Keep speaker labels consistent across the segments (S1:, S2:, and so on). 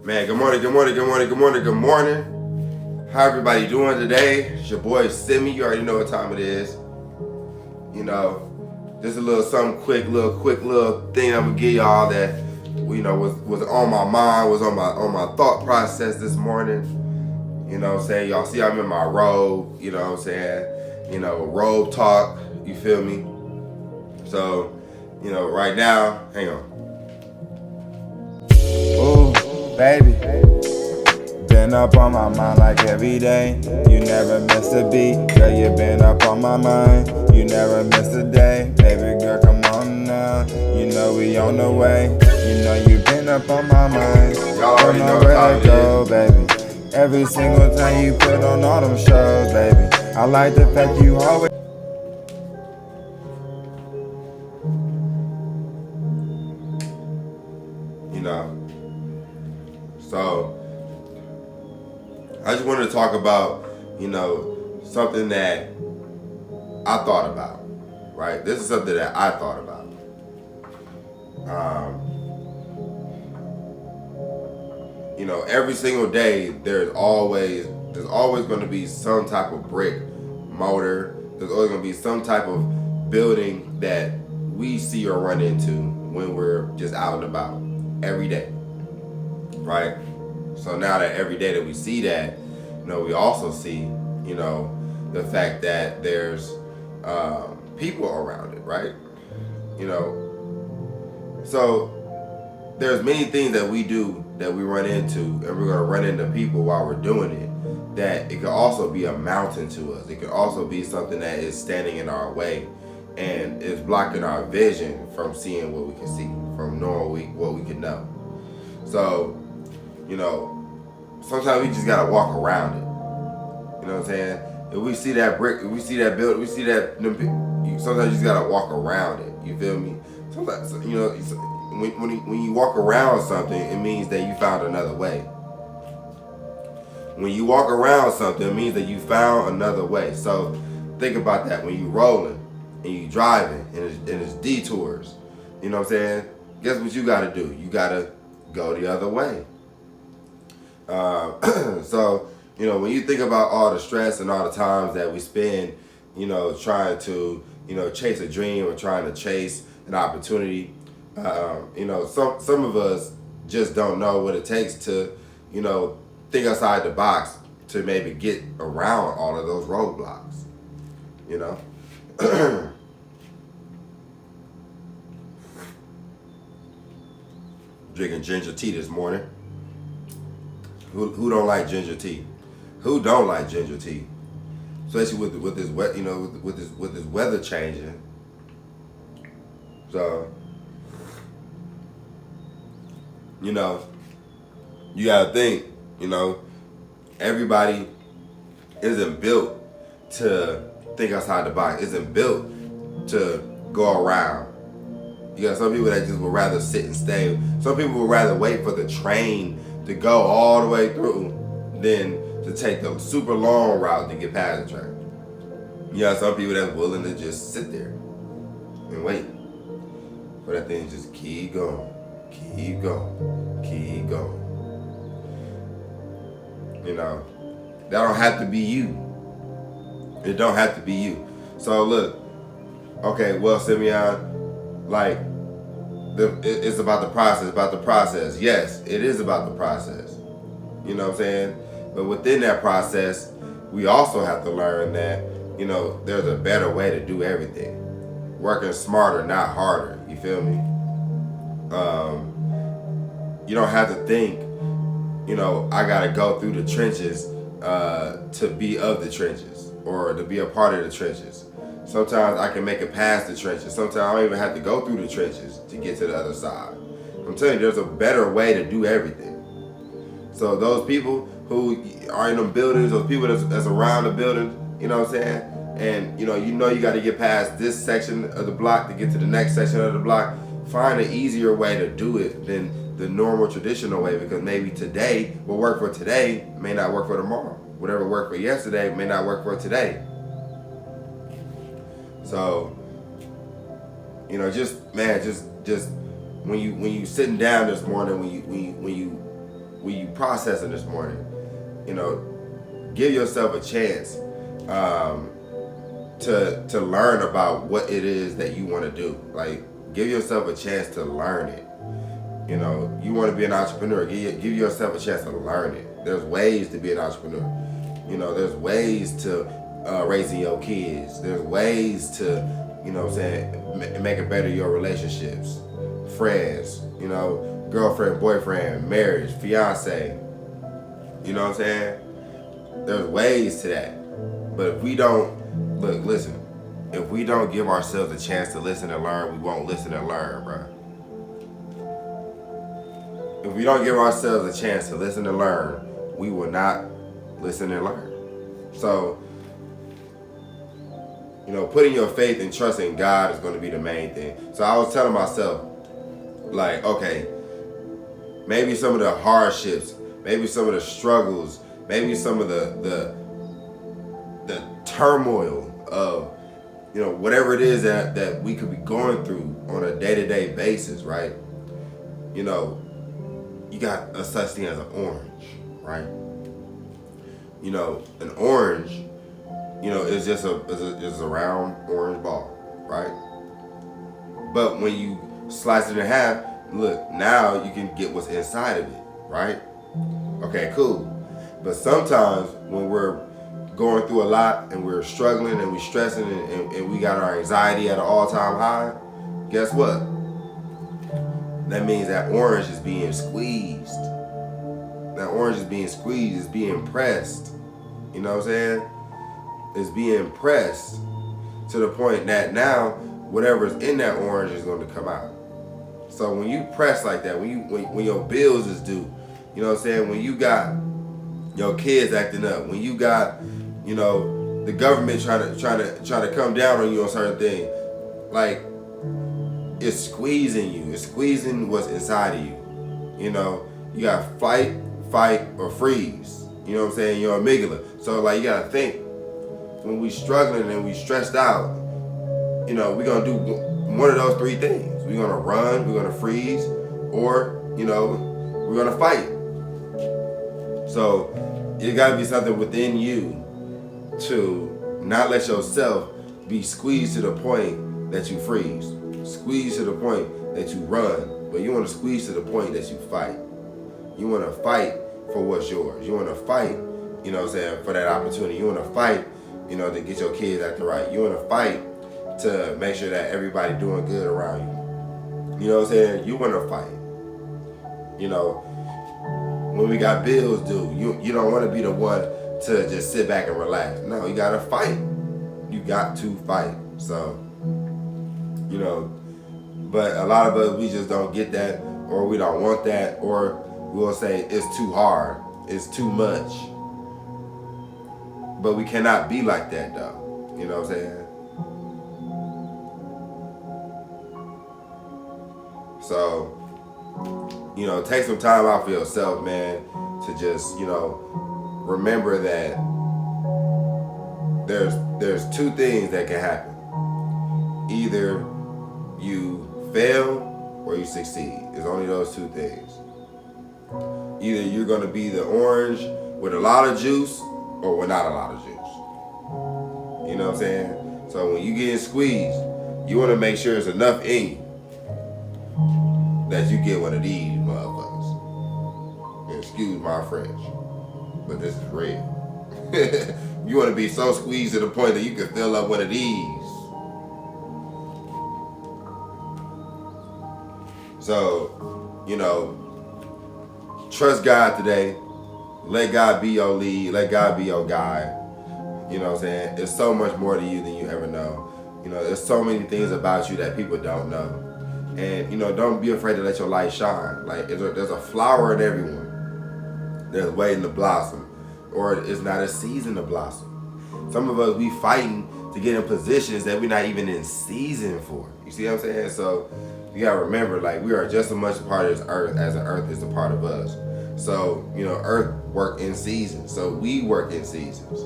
S1: Man, good morning, good morning, good morning, good morning, good morning. How everybody doing today? It's your boy Simi. You already know what time it is. You know, just a little something quick little thing I'm gonna give y'all that was on my mind, was on my thought process this morning. You know what I'm saying? Y'all see I'm in my robe, you know what I'm saying? Robe talk, you feel me? So, right now, hang on.
S2: Ooh, baby. Been up on my mind like every day. You never miss a beat, girl. You been up on my mind. You never miss a day, baby girl. Come on now. You know we on the way. You know you been up on my mind.
S1: Y'all
S2: Don't
S1: already
S2: know
S1: know what time
S2: where to
S1: it is.
S2: go, baby. Every single time you put on all them shows, baby. I like the fact you always.
S1: You know. So I just wanted to talk about, something that I thought about, right? This is something that I thought about. Um, every single day there's always going to be some type of brick motor. There's always going to be some type of building that we see or run into when we're just out and about every day, right? So now that every day that we see that, we also see, the fact that there's people around it, right? You know, so there's many things that we do that we run into, and we're gonna run into people while we're doing it. That it could also be a mountain to us. It could also be something that is standing in our way, and is blocking our vision from seeing what we can see, from knowing what we can know. So, you know, sometimes we just gotta walk around it. You know what I'm saying? If we see that brick, if we see that building, we see that. Sometimes you just gotta walk around it. You feel me? Sometimes, when you walk around something, it means that you found another way. When you walk around something, it means that you found another way. So think about that. When you rolling and you driving and it's detours, you know what I'm saying? Guess what you gotta do? You gotta go the other way. So, when you think about all the stress and all the times that we spend, trying to, chase a dream or trying to chase an opportunity, some of us just don't know what it takes to, think outside the box to maybe get around all of those roadblocks, you know? Drinking ginger tea this morning. Who don't like ginger tea? Who don't like ginger tea? Especially with this wet, with this weather changing. So, you gotta think, everybody isn't built to think outside the box. Isn't built to go around. You got some people that just would rather sit and stay. Some people would rather wait for the train to go all the way through than to take the super long route to get past the train. You got some people that's willing to just sit there and wait for that thing to just keep going, keep going, keep going. That don't have to be you. It don't have to be you. So look, okay, well, Simeon, like, it's about the process, about the process. Yes, it is about the process. You know what I'm saying? But within that process, we also have to learn that, there's a better way to do everything. Working smarter, not harder. You feel me? You don't have to think, I gotta go through the trenches to be of the trenches or to be a part of the trenches. Sometimes I can make it past the trenches. Sometimes I don't even have to go through the trenches to get to the other side. I'm telling you, there's a better way to do everything. So those people who are in them buildings, those people that's around the building, you know what I'm saying? And you got to get past this section of the block to get to the next section of the block. Find an easier way to do it than the normal traditional way, because maybe today what worked for today may not work for tomorrow. Whatever worked for yesterday may not work for today. So, just when you sitting down this morning, when you when you processing this morning, give yourself a chance to learn about what it is that you want to do. Like, give yourself a chance to learn it. You want to be an entrepreneur, give yourself a chance to learn it. There's ways to be an entrepreneur. There's ways to raising your kids. There's ways to, make it better your relationships, friends, girlfriend, boyfriend, marriage, fiance. You know what I'm saying? There's ways to that. But if we don't, if we don't give ourselves a chance to listen and learn, we won't listen and learn, bro. If we don't give ourselves a chance to listen and learn, we will not listen and learn. So, putting your faith and trust in God is going to be the main thing. So I was telling myself, like, okay, maybe some of the hardships, maybe some of the struggles, maybe some of the turmoil of, whatever it is that we could be going through on a day-to-day basis, right? You got a such thing as an orange, right? An orange, is just a round orange ball, right? But when you slice it in half, look, now you can get what's inside of it, right? Okay, cool. But sometimes when we're going through a lot and we're struggling and we're stressing and we got our anxiety at an all-time high, guess what? That means that orange is being squeezed. That orange is being squeezed, it's being pressed. You know what I'm saying? It's being pressed to the point that now whatever's in that orange is going to come out. So when you press like that, when your bills is due, you know what I'm saying? When you got your kids acting up, when you got, the government trying to come down on you on certain things, like, it's squeezing you. It's squeezing what's inside of you. You got fight, or freeze. You know what I'm saying? Your amygdala. So, like, you gotta think, when we struggling and we stressed out, we're gonna do one of those three things. We're gonna run, we're gonna freeze, or, we're gonna fight. So, it gotta be something within you to not let yourself be squeezed to the point that you freeze. Squeeze to the point that you run, but you want to squeeze to the point that you fight. You want to fight for what's yours. You want to fight, for that opportunity. You want to fight, to get your kids acting right. You want to fight to make sure that everybody doing good around you. You know what I'm saying? You want to fight. When we got bills due, you don't want to be the one to just sit back and relax. No, you got to fight. You got to fight. So, but a lot of us, we just don't get that, or we don't want that, or we'll say it's too hard, it's too much. But we cannot be like that, though. You know what I'm saying? So, take some time out for yourself, man, to just, remember that there's two things that can happen. Either you fail or you succeed. It's only those two things. Either you're going to be the orange with a lot of juice or with not a lot of juice. You know what I'm saying? So when you get squeezed, you want to make sure there's enough in you that you get one of these motherfuckers. Excuse my French, but this is real. You want to be so squeezed to the point that you can fill up one of these. So, trust God today. Let God be your lead. Let God be your guide. You know what I'm saying? There's so much more to you than you ever know. There's so many things about you that people don't know. And, don't be afraid to let your light shine. Like, there's a flower in everyone that's waiting to blossom. Or it's not a season to blossom. Some of us, we fighting to get in positions that we're not even in season for. You see what I'm saying? So, you gotta remember, like, we are just as much a part of this earth as the earth is a part of us. So, earth work in seasons. So we work in seasons.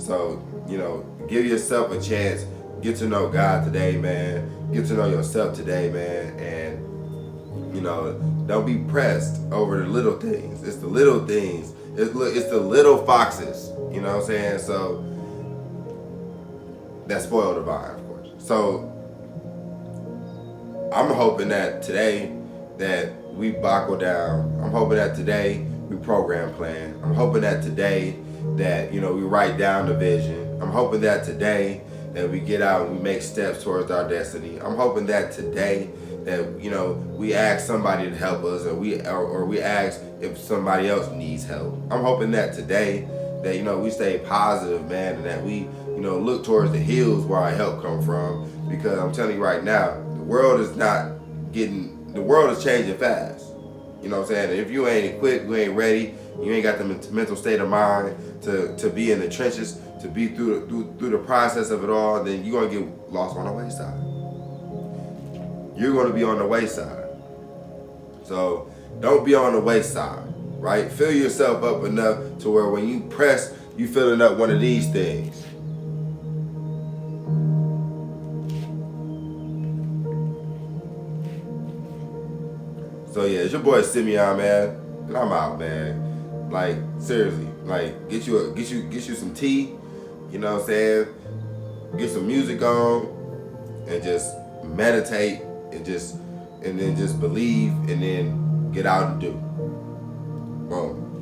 S1: So, give yourself a chance. Get to know God today, man. Get to know yourself today, man. And, You know, don't be pressed over the little things. It's the little things. It's the little foxes. You know what I'm saying? So that spoil the vine, of course. So I'm hoping that today that we buckle down. I'm hoping that today we program plan. I'm hoping that today that, you know, we write down the vision. I'm hoping that today that we get out and we make steps towards our destiny. I'm hoping that today that, you know, we ask somebody to help us, or we ask if somebody else needs help. I'm hoping that today that, you know, we stay positive, man, and that we, you know, look towards the hills where our help come from. Because I'm telling you right now, the world is changing fast. You know what I'm saying? And if you ain't equipped, you ain't ready, you ain't got the mental state of mind to be in the trenches, to be through the process of it all, then you're gonna get lost on the wayside. You're gonna be on the wayside. So don't be on the wayside, right? Fill yourself up enough to where when you press, you filling up one of these things. So yeah, it's your boy Simeon, man, and I'm out, man. Like seriously, like get you some tea, you know what I'm saying? Get some music on, and just meditate, and then just believe, and then get out and do. Boom.